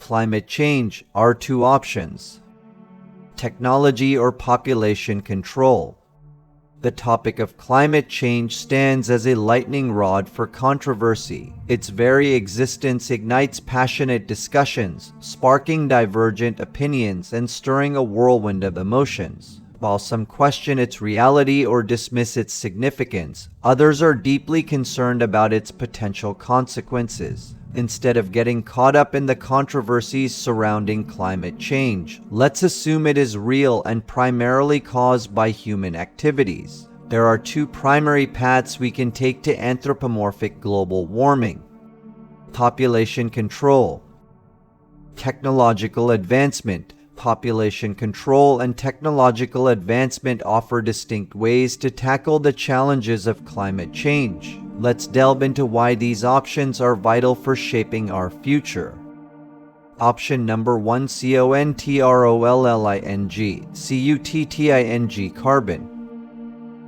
climate change are two options: technology or population control. The topic of climate change stands as a lightning rod for controversy. Its very existence ignites passionate discussions, sparking divergent opinions and stirring a whirlwind of emotions. While some question its reality or dismiss its significance, others are deeply concerned about its potential consequences. Instead of getting caught up in the controversies surrounding climate change, let's assume it is real and primarily caused by human activities. There are two primary paths we can take to anthropomorphic global warming: population control, technological advancement. Population control and technological advancement offer distinct ways to tackle the challenges of climate change. Let's delve into why these options are vital for shaping our future. Option number 1: CONTROLLING, carbon.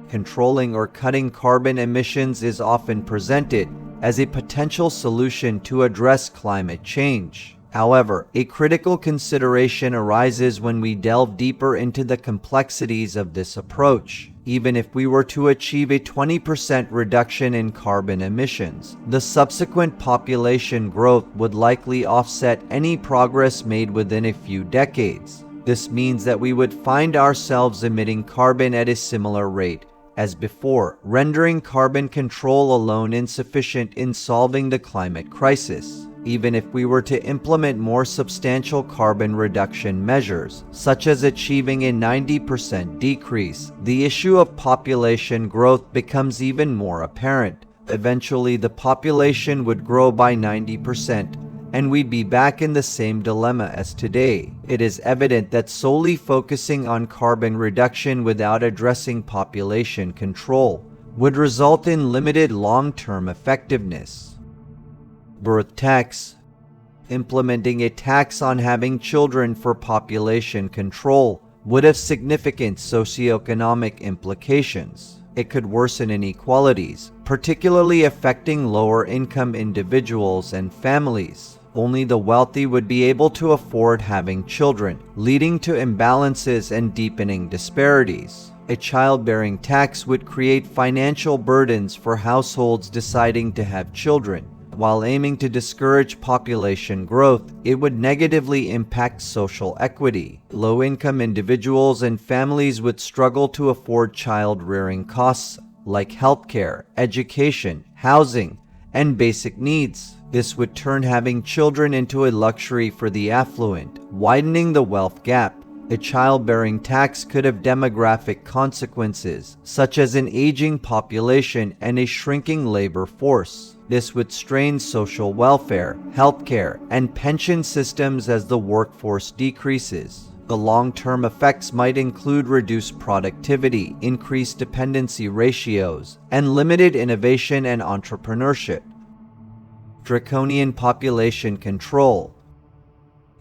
Controlling or cutting carbon emissions is often presented as a potential solution to address climate change. However, a critical consideration arises when we delve deeper into the complexities of this approach. Even if we were to achieve a 20% reduction in carbon emissions, the subsequent population growth would likely offset any progress made within a few decades. This means that we would find ourselves emitting carbon at a similar rate as before, rendering carbon control alone insufficient in solving the climate crisis. Even if we were to implement more substantial carbon reduction measures, such as achieving a 90% decrease, the issue of population growth becomes even more apparent. Eventually, the population would grow by 90%, and we'd be back in the same dilemma as today. It is evident that solely focusing on carbon reduction without addressing population control would result in limited long-term effectiveness. Birth tax. Implementing a tax on having children for population control would have significant socioeconomic implications. It could worsen inequalities, particularly affecting lower-income individuals and families. Only the wealthy would be able to afford having children, leading to imbalances and deepening disparities. A childbearing tax would create financial burdens for households deciding to have children. While aiming to discourage population growth, it would negatively impact social equity. Low-income individuals and families would struggle to afford child-rearing costs like healthcare, education, housing, and basic needs. This would turn having children into a luxury for the affluent, widening the wealth gap. A childbearing tax could have demographic consequences, such as an aging population and a shrinking labor force. This would strain social welfare, healthcare, and pension systems as the workforce decreases. The long-term effects might include reduced productivity, increased dependency ratios, and limited innovation and entrepreneurship. Draconian population control.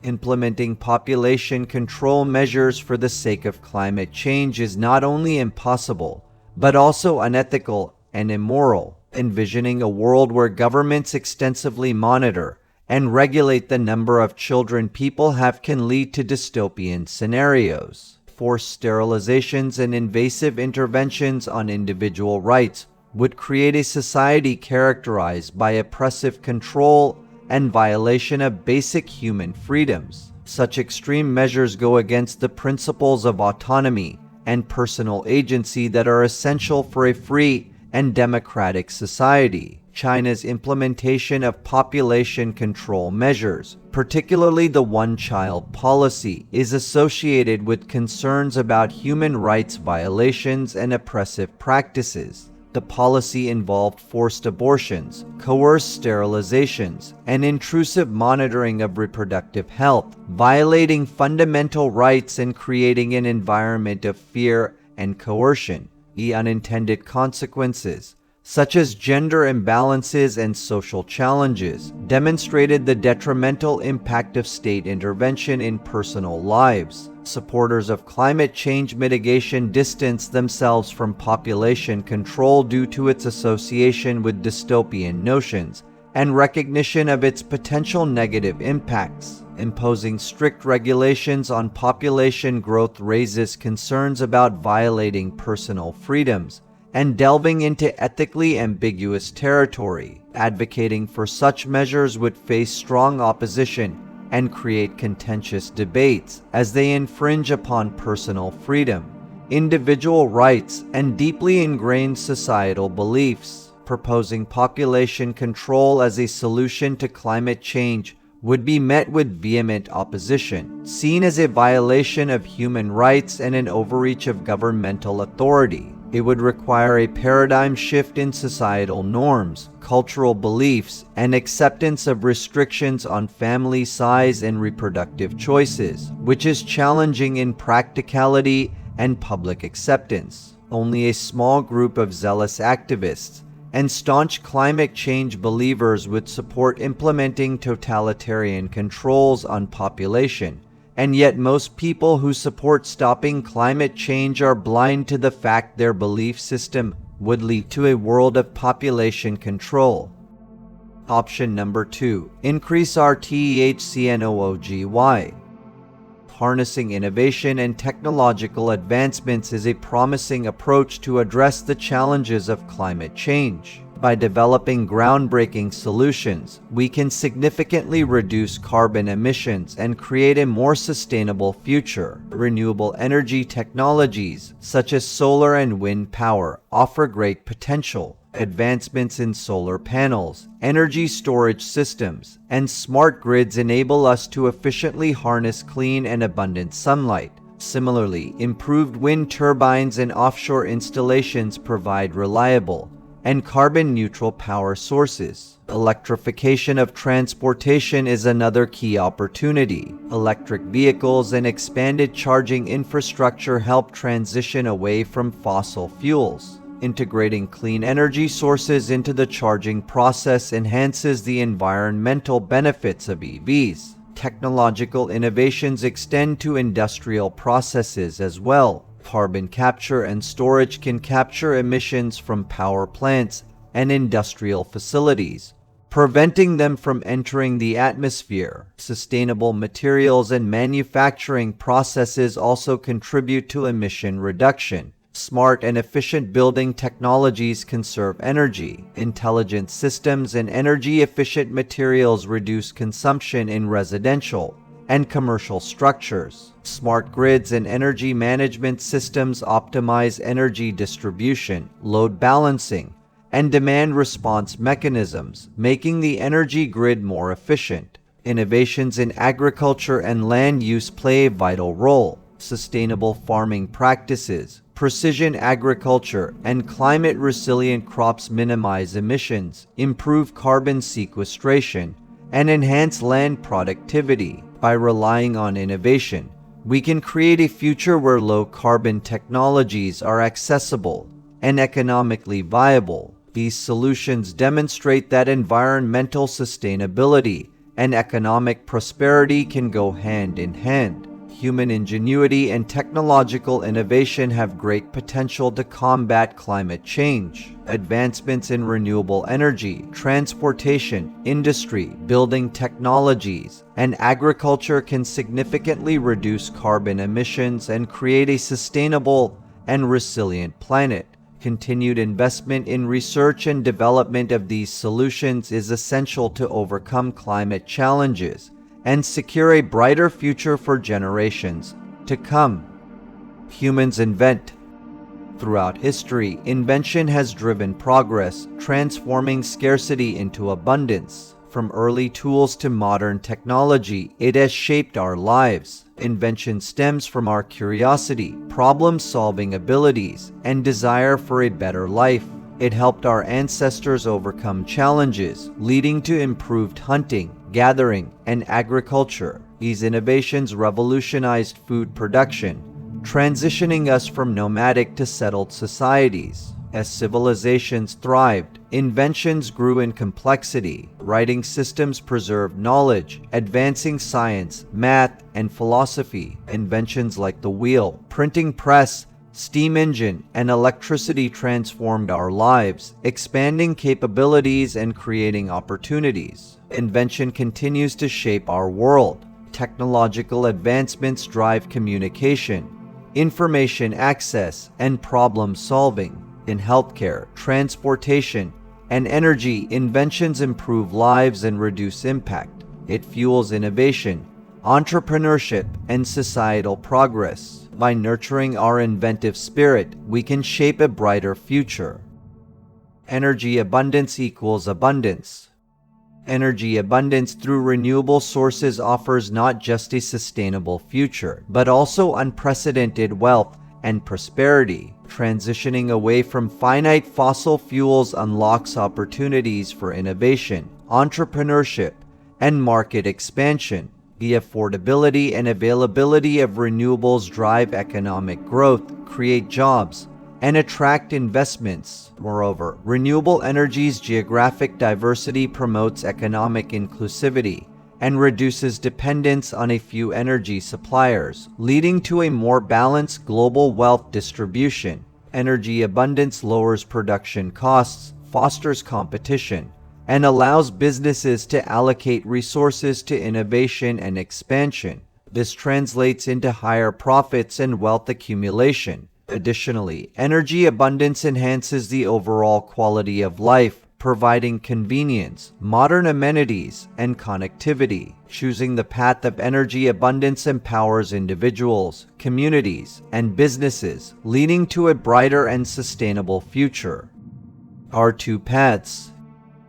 Implementing population control measures for the sake of climate change is not only impossible, but also unethical and immoral. Envisioning a world where governments extensively monitor and regulate the number of children people have can lead to dystopian scenarios. Forced sterilizations and invasive interventions on individual rights would create a society characterized by oppressive control and violation of basic human freedoms. Such extreme measures go against the principles of autonomy and personal agency that are essential for a free and democratic society. China's implementation of population control measures, particularly the one-child policy, is associated with concerns about human rights violations and oppressive practices. The policy involved forced abortions, coerced sterilizations, and intrusive monitoring of reproductive health, violating fundamental rights and creating an environment of fear and coercion. The unintended consequences, such as gender imbalances and social challenges, demonstrated the detrimental impact of state intervention in personal lives. Supporters of climate change mitigation distance themselves from population control due to its association with dystopian notions and recognition of its potential negative impacts. Imposing strict regulations on population growth raises concerns about violating personal freedoms and delving into ethically ambiguous territory. Advocating for such measures would face strong opposition and create contentious debates as they infringe upon personal freedom, individual rights, and deeply ingrained societal beliefs. Proposing population control as a solution to climate change would be met with vehement opposition, seen as a violation of human rights and an overreach of governmental authority. It would require a paradigm shift in societal norms, cultural beliefs, and acceptance of restrictions on family size and reproductive choices, which is challenging in practicality and public acceptance. Only a small group of zealous activists and staunch climate change believers would support implementing totalitarian controls on population, and yet most people who support stopping climate change are blind to the fact their belief system would lead to a world of population control. Option number 2. Increase RTHCNOOGY. Harnessing innovation and technological advancements is a promising approach to address the challenges of climate change. By developing groundbreaking solutions, we can significantly reduce carbon emissions and create a more sustainable future. Renewable energy technologies, such as solar and wind power, offer great potential. Advancements in solar panels, energy storage systems, and smart grids enable us to efficiently harness clean and abundant sunlight. Similarly, improved wind turbines and offshore installations provide reliable and carbon-neutral power sources. Electrification of transportation is another key opportunity. Electric vehicles and expanded charging infrastructure help transition away from fossil fuels. Integrating clean energy sources into the charging process enhances the environmental benefits of EVs. Technological innovations extend to industrial processes as well. Carbon capture and storage can capture emissions from power plants and industrial facilities, preventing them from entering the atmosphere. Sustainable materials and manufacturing processes also contribute to emission reduction. Smart and efficient building technologies conserve energy. Intelligent systems and energy-efficient materials reduce consumption in residential and commercial structures. Smart grids and energy management systems optimize energy distribution, load balancing, and demand response mechanisms, making the energy grid more efficient. Innovations in agriculture and land use play a vital role. Sustainable farming practices, precision agriculture, and climate-resilient crops minimize emissions, improve carbon sequestration, and enhance land productivity. By relying on innovation, we can create a future where low-carbon technologies are accessible and economically viable. These solutions demonstrate that environmental sustainability and economic prosperity can go hand in hand. Human ingenuity and technological innovation have great potential to combat climate change. Advancements in renewable energy, transportation, industry, building technologies, and agriculture can significantly reduce carbon emissions and create a sustainable and resilient planet. Continued investment in research and development of these solutions is essential to overcome climate challenges and secure a brighter future for generations to come. Humans invent. Throughout history, invention has driven progress, transforming scarcity into abundance. From early tools to modern technology, it has shaped our lives. Invention stems from our curiosity, problem-solving abilities, and desire for a better life. It helped our ancestors overcome challenges, leading to improved hunting, gathering, and agriculture. These innovations revolutionized food production, transitioning us from nomadic to settled societies. As civilizations thrived, inventions grew in complexity. Writing systems preserved knowledge, advancing science, math, and philosophy. Inventions like the wheel, printing press, steam engine, and electricity transformed our lives, expanding capabilities and creating opportunities. Invention continues to shape our world. Technological advancements drive communication, information access, and problem solving. In healthcare, transportation, and energy, inventions improve lives and reduce impact. It fuels innovation, entrepreneurship, and societal progress. By nurturing our inventive spirit, we can shape a brighter future. Energy abundance equals abundance. Energy abundance through renewable sources offers not just a sustainable future, but also unprecedented wealth and prosperity. Transitioning away from finite fossil fuels unlocks opportunities for innovation, entrepreneurship, and market expansion. The affordability and availability of renewables drive economic growth, create jobs, and attract investments. Moreover, renewable energy's geographic diversity promotes economic inclusivity and reduces dependence on a few energy suppliers, leading to a more balanced global wealth distribution. Energy abundance lowers production costs, fosters competition, and allows businesses to allocate resources to innovation and expansion. This translates into higher profits and wealth accumulation. Additionally, energy abundance enhances the overall quality of life, providing convenience, modern amenities, and connectivity. Choosing the path of energy abundance empowers individuals, communities, and businesses, leading to a brighter and sustainable future. Our two paths.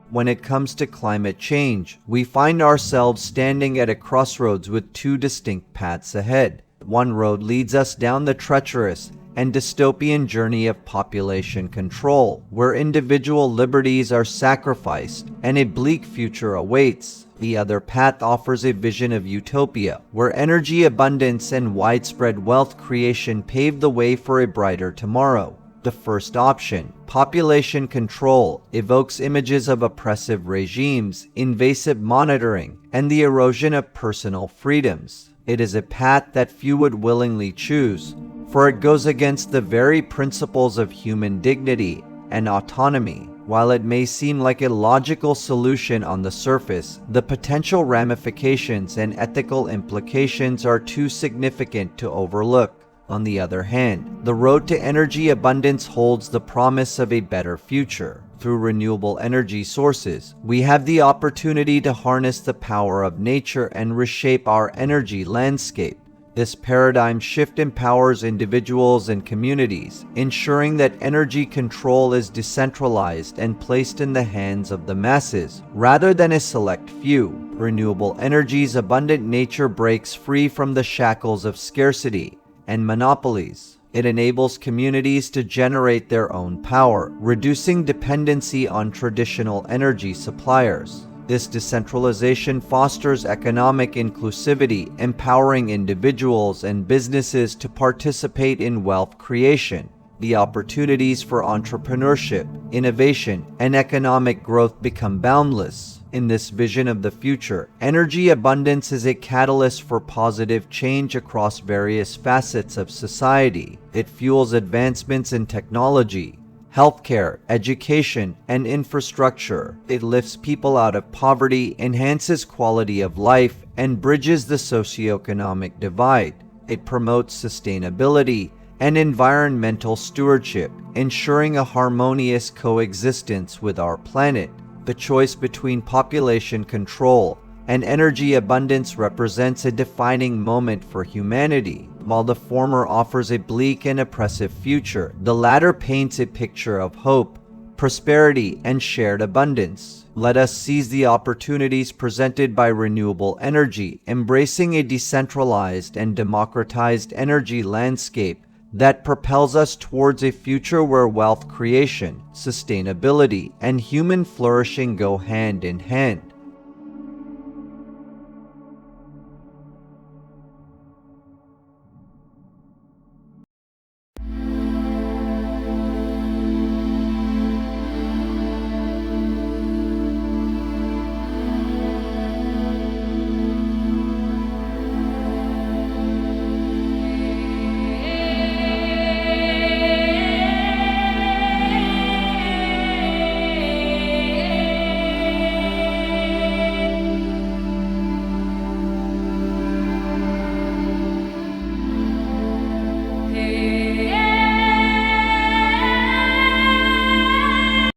When it comes to climate change, we find ourselves standing at a crossroads with two distinct paths ahead. One road leads us down the treacherous and dystopian journey of population control, where individual liberties are sacrificed and a bleak future awaits. The other path offers a vision of utopia, where energy abundance and widespread wealth creation pave the way for a brighter tomorrow. The first option, population control, evokes images of oppressive regimes, invasive monitoring, and the erosion of personal freedoms. It is a path that few would willingly choose, for it goes against the very principles of human dignity and autonomy. While it may seem like a logical solution on the surface, the potential ramifications and ethical implications are too significant to overlook. On the other hand, the road to energy abundance holds the promise of a better future. Through renewable energy sources, we have the opportunity to harness the power of nature and reshape our energy landscape. This paradigm shift empowers individuals and communities, ensuring that energy control is decentralized and placed in the hands of the masses, rather than a select few. Renewable energy's abundant nature breaks free from the shackles of scarcity and monopolies. It enables communities to generate their own power, reducing dependency on traditional energy suppliers. This decentralization fosters economic inclusivity, empowering individuals and businesses to participate in wealth creation. The opportunities for entrepreneurship, innovation, and economic growth become boundless. In this vision of the future, energy abundance is a catalyst for positive change across various facets of society. It fuels advancements in technology, healthcare, education, and infrastructure. It lifts people out of poverty, enhances quality of life, and bridges the socioeconomic divide. It promotes sustainability and environmental stewardship, ensuring a harmonious coexistence with our planet. The choice between population control and energy abundance represents a defining moment for humanity. While the former offers a bleak and oppressive future, the latter paints a picture of hope, prosperity, and shared abundance. Let us seize the opportunities presented by renewable energy, embracing a decentralized and democratized energy landscape that propels us towards a future where wealth creation, sustainability, and human flourishing go hand in hand.